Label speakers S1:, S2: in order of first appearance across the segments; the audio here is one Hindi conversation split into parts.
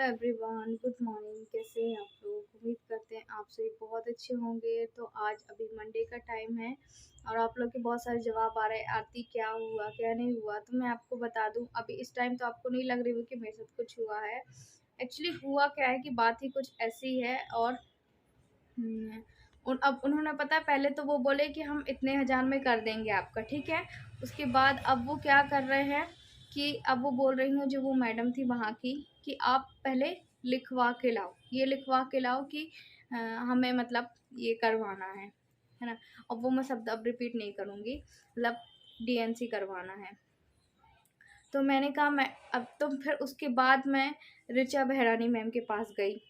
S1: Everyone, good morning. कैसे हैं आप लोग? उम्मीद करते हैं आप सभी बहुत अच्छे होंगे। तो आज अभी मंडे का टाइम है और आप लोग के बहुत सारे जवाब आ रहे हैं, आरती क्या हुआ क्या नहीं हुआ। तो मैं आपको बता दूं, अभी इस टाइम तो आपको नहीं लग रही हो कि मेरे साथ कुछ हुआ है। एक्चुअली हुआ क्या है कि बात ही कुछ ऐसी है। और अब उन्होंने पता है, पहले तो वो बोले कि हम इतने हज़ार में कर देंगे आपका, ठीक है। उसके बाद अब वो क्या कर रहे हैं कि अब वो बोल रही हूँ जो वो मैडम थी वहाँ की, कि आप पहले लिखवा के लाओ, ये लिखवा के लाओ कि हमें मतलब ये करवाना है ना। और वो मैं शब्द अब रिपीट नहीं करूँगी, मतलब डीएनसी करवाना है। तो मैंने कहा मैं अब तो फिर उसके बाद मैं ऋचा बहरानी मैम के पास गई।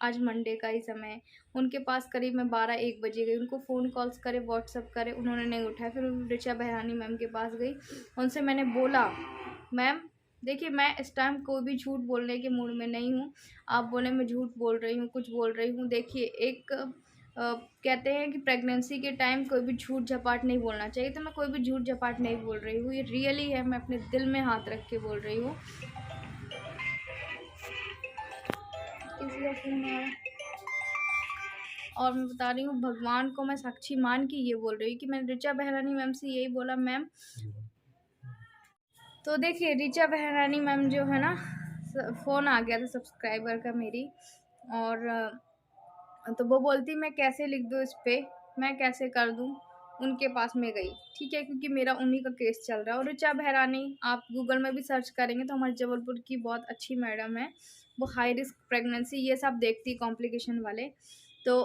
S1: आज मंडे का ही समय, उनके पास करीब मैं 12-1 बजे गई। उनको फ़ोन कॉल्स करे, व्हाट्सअप करे, उन्होंने नहीं उठाया। फिर ऋचा बहरानी मैम के पास गई, उनसे मैंने बोला, मैम देखिए मैं इस टाइम कोई भी झूठ बोलने के मूड में नहीं हूँ। आप बोले मैं झूठ बोल रही हूँ, कुछ बोल रही हूँ। देखिए एक कहते हैं कि प्रेगनेंसी के टाइम कोई भी झूठ झपाट नहीं बोलना चाहिए, तो मैं कोई भी झूठ झपाट नहीं बोल रही हूँ, ये रियली है। मैं अपने दिल में हाथ रख के बोल रही हूँ। किसी का फ़ोन आ रहा है और मैं बता रही हूँ, भगवान को मैं साक्षी मान के ये बोल रही हूँ कि मैंने ऋचा बहरानी मैम से यही बोला, मैम। तो देखिए ऋचा बहरानी मैम जो है ना, फ़ोन आ गया था सब्सक्राइबर का मेरी, और तो वो बोलती मैं कैसे लिख दूँ इस पे, मैं कैसे कर दूँ। उनके पास में गई, ठीक है, क्योंकि मेरा उन्हीं का केस चल रहा है। और ऋचा बहरानी आप गूगल में भी सर्च करेंगे तो हमारे जबलपुर की बहुत अच्छी मैडम है। वो हाई रिस्क प्रेगनेंसी ये सब देखती, कॉम्प्लिकेशन वाले। तो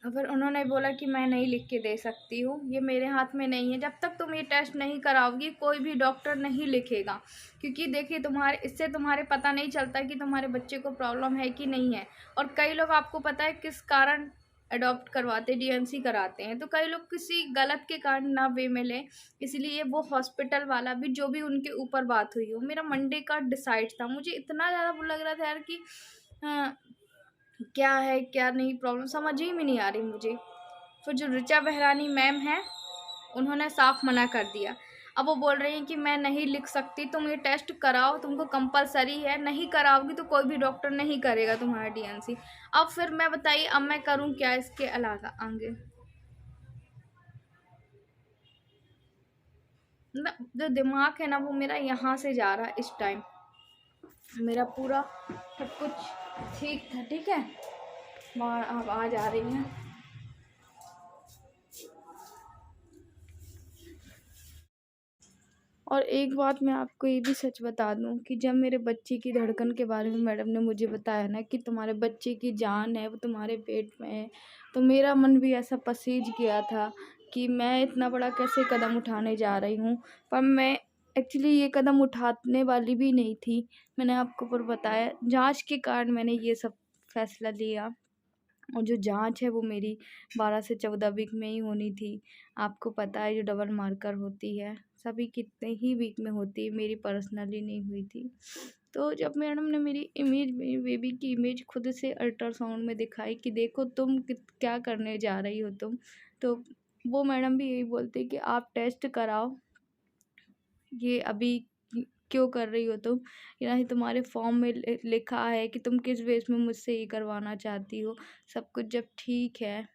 S1: फिर उन्होंने बोला कि मैं नहीं लिख के दे सकती हूँ, ये मेरे हाथ में नहीं है। जब तक तुम ये टेस्ट नहीं कराओगी कोई भी डॉक्टर नहीं लिखेगा, क्योंकि देखिए तुम्हारे इससे तुम्हारे पता नहीं चलता कि तुम्हारे बच्चे को प्रॉब्लम है कि नहीं है। और कई लोग आपको पता है किस कारण अडॉप्ट करवाते, डीएनसी कराते हैं, तो कई लोग किसी गलत के कारण ना वे में लें। इसलिए वो हॉस्पिटल वाला भी जो भी उनके ऊपर बात हुई हो, मेरा मंडे का डिसाइड था। मुझे इतना ज़्यादा वो लग रहा था यार कि क्या है क्या नहीं, प्रॉब्लम समझ ही में नहीं आ रही मुझे। फिर जो ऋचा बहरानी मैम है, उन्होंने साफ मना कर दिया। अब वो बोल रही हैं कि मैं नहीं लिख सकती, तुम ये टेस्ट कराओ, तुमको कंपलसरी है, नहीं कराओगी तो कोई भी डॉक्टर नहीं करेगा तुम्हारा डीएनसी। अब फिर मैं बताइए, अब मैं करूँ क्या इसके अलावा आगे। मतलब जो दिमाग है ना वो मेरा यहाँ से जा रहा है इस टाइम। मेरा पूरा सब कुछ ठीक था, ठीक है, वहाँ अब आ जा रही हैं। और एक बात मैं आपको ये भी सच बता दूं कि जब मेरे बच्चे की धड़कन के बारे में मैडम ने मुझे बताया ना कि तुम्हारे बच्चे की जान है वो तुम्हारे पेट में है, तो मेरा मन भी ऐसा पसीज गया था कि मैं इतना बड़ा कैसे कदम उठाने जा रही हूँ। पर मैं एक्चुअली ये कदम उठाने वाली भी नहीं थी। मैंने आपको पर बताया, जांच के कारण मैंने ये सब फैसला लिया। और जो जांच है वो मेरी 12 से 14 वीक में ही होनी थी। आपको पता है जो डबल मार्कर होती है सभी कितने ही वीक में होती है, मेरी पर्सनली नहीं हुई थी। तो जब मैडम ने मेरी इमेज, मेरी बेबी की इमेज खुद से अल्ट्रासाउंड में दिखाई कि देखो तुम क्या करने जा रही हो तुम, तो वो मैडम भी यही बोलते कि आप टेस्ट कराओ, ये अभी क्यों कर रही हो तुम, यहाँ तुम्हारे फॉर्म में लिखा है कि तुम किस बेस में मुझसे ये करवाना चाहती हो। सब कुछ जब ठीक है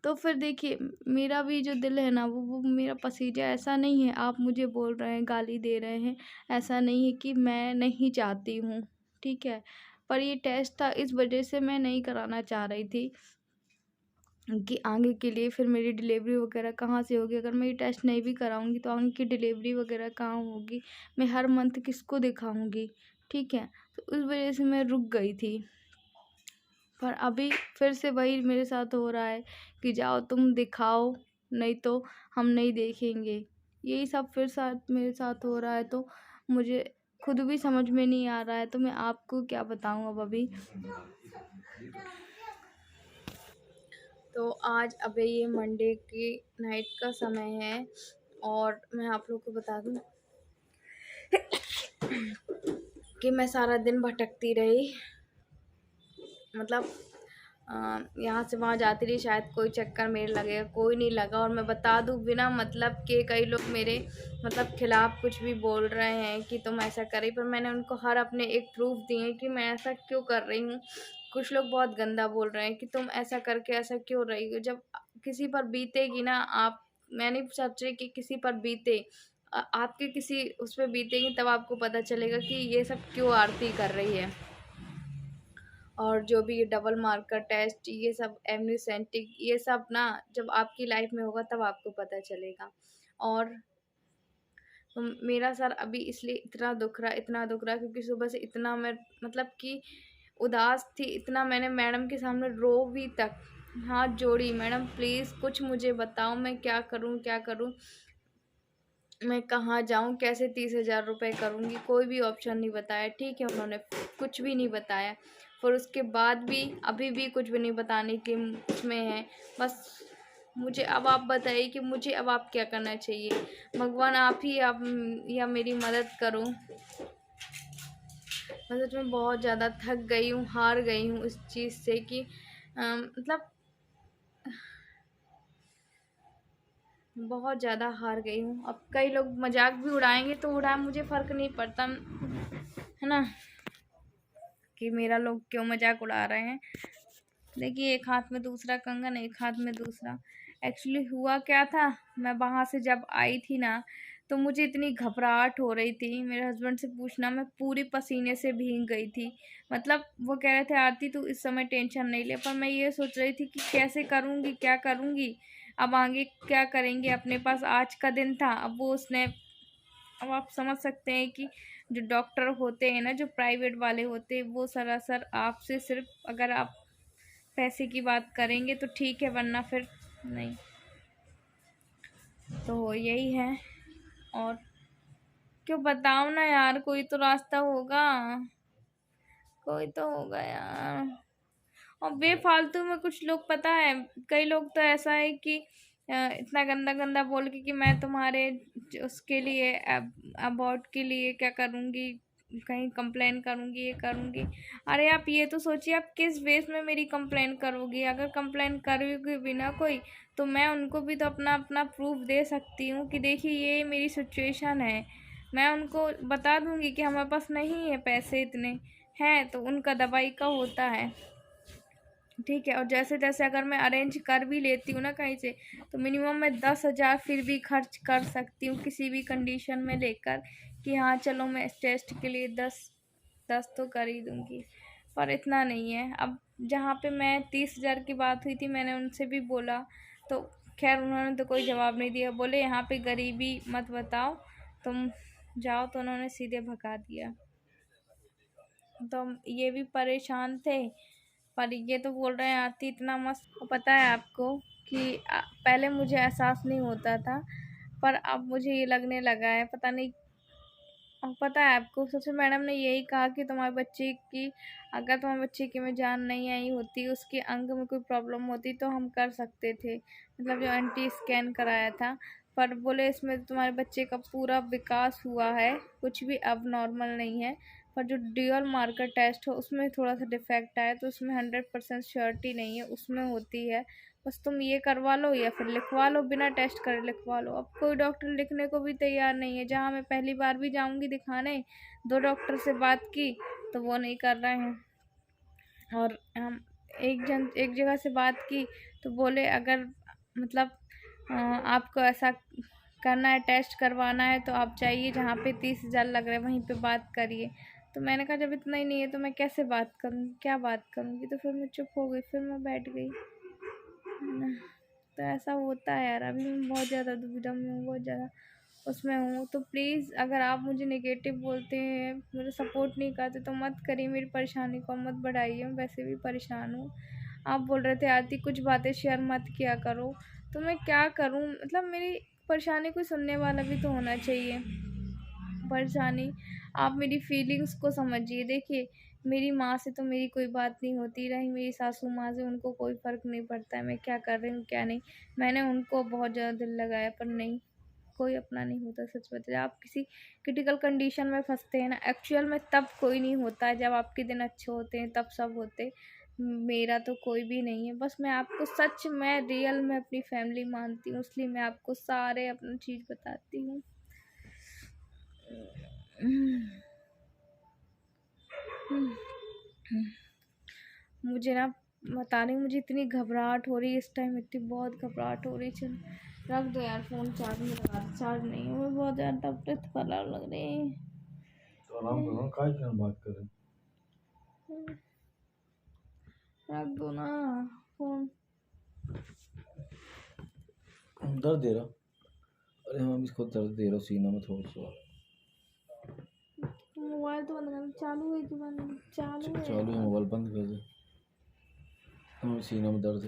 S1: तो फिर देखिए मेरा भी जो दिल है ना वो मेरा पसीजा, ऐसा नहीं है आप मुझे बोल रहे हैं, गाली दे रहे हैं, ऐसा नहीं है कि मैं नहीं चाहती हूँ, ठीक है। पर ये टेस्ट था, इस वजह से मैं नहीं कराना चाह रही थी कि आगे के लिए फिर मेरी डिलीवरी वगैरह कहाँ से होगी। अगर मैं ये टेस्ट नहीं भी कराऊंगी तो आगे की डिलीवरी वगैरह कहाँ होगी, मैं हर मंथ किसको दिखाऊंगी, ठीक है। तो उस वजह से मैं रुक गई थी। पर अभी फिर से वही मेरे साथ हो रहा है कि जाओ तुम दिखाओ, नहीं तो हम नहीं देखेंगे। यही सब फिर साथ मेरे साथ हो रहा है, तो मुझे खुद भी समझ में नहीं आ रहा है, तो मैं आपको क्या बताऊँ अब अभी। तो आज अभी ये मंडे की नाइट का समय है और मैं आप लोग को बता दूं कि मैं सारा दिन भटकती रही। मतलब यहाँ से वहाँ जाती रही, शायद कोई चक्कर मेरे लगेगा, कोई नहीं लगा। और मैं बता दूँ बिना मतलब के कई लोग मेरे मतलब खिलाफ कुछ भी बोल रहे हैं कि तुम ऐसा कर रही, पर मैंने उनको हर अपने एक प्रूफ दिए कि मैं ऐसा क्यों कर रही हूँ। कुछ लोग बहुत गंदा बोल रहे हैं कि तुम ऐसा करके ऐसा क्यों रही हो। जब किसी पर बीतेगी ना, आप मैं नहीं सोच रही कि किसी पर बीते, आपके किसी उस पर बीतेगी तब आपको पता चलेगा कि ये सब क्यों आरती कर रही है। और जो भी ये डबल मार्कर टेस्ट, ये सब एमनिसेंटिक, ये सब ना जब आपकी लाइफ में होगा तब आपको पता चलेगा। और मेरा सर अभी इसलिए इतना दुख रहा, इतना दुख रहा, क्योंकि सुबह से इतना मैं मतलब कि उदास थी, इतना मैंने मैडम के सामने रो भी तक, हाथ जोड़ी, मैडम प्लीज़ कुछ मुझे बताओ, मैं क्या करूं, क्या करूं, मैं कहाँ जाऊं, कैसे 30,000 रुपये करूंगी। कोई भी ऑप्शन नहीं बताया। ठीक है, उन्होंने कुछ भी नहीं बताया। फिर उसके बाद भी अभी भी कुछ भी नहीं बताने के उसमें है। बस मुझे अब आप बताइए कि मुझे अब आप क्या करना चाहिए। भगवान आप ही आप या मेरी मदद करो। मैं सच में बहुत ज़्यादा थक गई हूँ, हार गई हूँ इस चीज़ से कि मतलब बहुत ज़्यादा हार गई हूँ। अब कई लोग मजाक भी उड़ाएंगे तो उड़ाए, मुझे फ़र्क नहीं पड़ता, है ना, कि मेरा लोग क्यों मजाक उड़ा रहे हैं। देखिए, एक हाथ में दूसरा कंगन, एक हाथ में दूसरा। एक्चुअली हुआ क्या था, मैं वहाँ से जब आई थी ना, तो मुझे इतनी घबराहट हो रही थी, मेरे हस्बैंड से पूछना, मैं पूरी पसीने से भीग गई थी। मतलब वो कह रहे थे आरती तू इस समय टेंशन नहीं ले, पर मैं ये सोच रही थी कि कैसे करूँगी, क्या करूँगी, अब आगे क्या करेंगे। अपने पास आज का दिन था, अब वो उसने, अब आप समझ सकते हैं कि जो डॉक्टर होते हैं ना, जो प्राइवेट वाले होते हैं, वो सरासर आपसे सिर्फ अगर आप पैसे की बात करेंगे तो ठीक है, वरना फिर नहीं। तो यही है। और क्यों बताओ ना यार, कोई तो रास्ता होगा, कोई तो होगा यार। और बेफालतू में कुछ लोग, पता है कई लोग तो ऐसा है कि इतना गंदा गंदा बोल के कि मैं तुम्हारे उसके लिए अबॉर्ट के लिए क्या करूँगी, कहीं कंप्लेन करूँगी, ये करूँगी। अरे आप ये तो सोचिए, आप किस बेस में मेरी कंप्लेन करोगी। अगर कंप्लेन करोगी बिना कोई, तो मैं उनको भी तो अपना अपना प्रूफ दे सकती हूँ कि देखिए ये मेरी सिचुएशन है। मैं उनको बता दूँगी कि हमारे पास नहीं है पैसे, इतने हैं तो उनका दवाई का होता है, ठीक है। और जैसे तैसे अगर मैं अरेंज कर भी लेती हूँ ना कहीं से, तो मिनिमम मैं 10,000 फिर भी खर्च कर सकती हूँ किसी भी कंडीशन में लेकर, कि हाँ चलो मैं इस टेस्ट के लिए 10 तो कर ही दूँगी। पर इतना नहीं है। अब जहाँ पे मैं 30,000 की बात हुई थी, मैंने उनसे भी बोला, तो खैर उन्होंने तो कोई जवाब नहीं दिया। बोले यहाँ पे गरीबी मत बताओ, तुम जाओ, तो उन्होंने सीधे भगा दिया। तो हम ये भी परेशान थे, पर ये तो बोल रहे हैं आरती इतना मस्त। पता है आपको कि पहले मुझे एहसास नहीं होता था, पर अब मुझे ये लगने लगा है, पता नहीं। और पता है आपको, सबसे मैडम ने यही कहा कि तुम्हारे बच्चे की, अगर तुम्हारे बच्चे की में जान नहीं आई होती, उसके अंग में कोई प्रॉब्लम होती, तो हम कर सकते थे, मतलब जो एंटी स्कैन कराया था। पर बोले इसमें तुम्हारे बच्चे का पूरा विकास हुआ है, कुछ भी अब नॉर्मल नहीं है। पर जो ड्यूअल मार्कर टेस्ट हो उसमें थोड़ा सा डिफेक्ट आया, तो उसमें 100% श्योरिटी नहीं है, उसमें होती है। बस तुम ये करवा लो या फिर लिखवा लो, बिना टेस्ट करे लिखवा लो। अब कोई डॉक्टर लिखने को भी तैयार नहीं है। जहाँ मैं पहली बार भी जाऊंगी दिखाने, 2 डॉक्टर से बात की तो वो नहीं कर रहे हैं। और हम एक जगह से बात की, तो बोले अगर मतलब आपको ऐसा करना है, टेस्ट करवाना है, तो आप जाइए जहाँ पे 30,000 लग रहे हैं वहीं पे बात करिए। तो मैंने कहा जब इतना ही नहीं है तो मैं कैसे बात करूँगी, क्या बात करूँगी। तो फिर मैं चुप हो गई, फिर मैं बैठ गई, है ना। तो ऐसा होता है यार। अभी मैं बहुत ज़्यादा दुविधा में हूँ, बहुत ज़्यादा उसमें हूँ। तो प्लीज़ अगर आप मुझे नेगेटिव बोलते हैं, मुझे सपोर्ट नहीं करते, तो मत करिए, मेरी परेशानी को मत बढ़ाइए। मैं वैसे भी परेशान हूँ। आप बोल रहे थे आरती कुछ बातें शेयर मत किया करो, तो मैं क्या करूँ। मतलब मेरी परेशानी कोई सुनने वाला भी तो होना चाहिए। परेशानी, आप मेरी फीलिंग्स को समझिए। देखिए, मेरी माँ से तो मेरी कोई बात नहीं होती, रही मेरी सासू माँ से, उनको कोई फ़र्क नहीं पड़ता है मैं क्या कर रही हूँ क्या नहीं। मैंने उनको बहुत ज़्यादा दिल लगाया, पर नहीं, कोई अपना नहीं होता। सच बताइए, आप किसी क्रिटिकल कंडीशन में फंसते हैं ना, एक्चुअल में तब कोई नहीं होता है। जब आपके दिन अच्छे होते हैं तब सब होते, मेरा तो कोई भी नहीं है, बस मैं आपको सच में रियल में अपनी फैमिली मानती हूँ, इसलिए मैं आपको सारे अपनी चीज़ बताती हूँ। मुझे ना पता नहीं, मुझे इतनी घबराहट हो रही है इस टाइम, इतनी बहुत घबराहट हो रही। चल रख दो यार फ़ोन, चार्ज में लगा दो। चार्ज नहीं है, मैं बहुत ज़्यादा तबीयत खराब लग रही है।
S2: तो आराम करो, काय की बात करें।
S1: रख दो ना फ़ोन।
S2: दर्द दे रहा। अरे हाँ, इसको दर्द दे रहा सीना में थोड़ा सा।
S1: मोबाइल तो बंद कर, चालू है कि बंद? चालू है
S2: चालू है,
S1: यार।
S2: मोबाइल बंद कर दे। हाँ, सीना में दर्द है।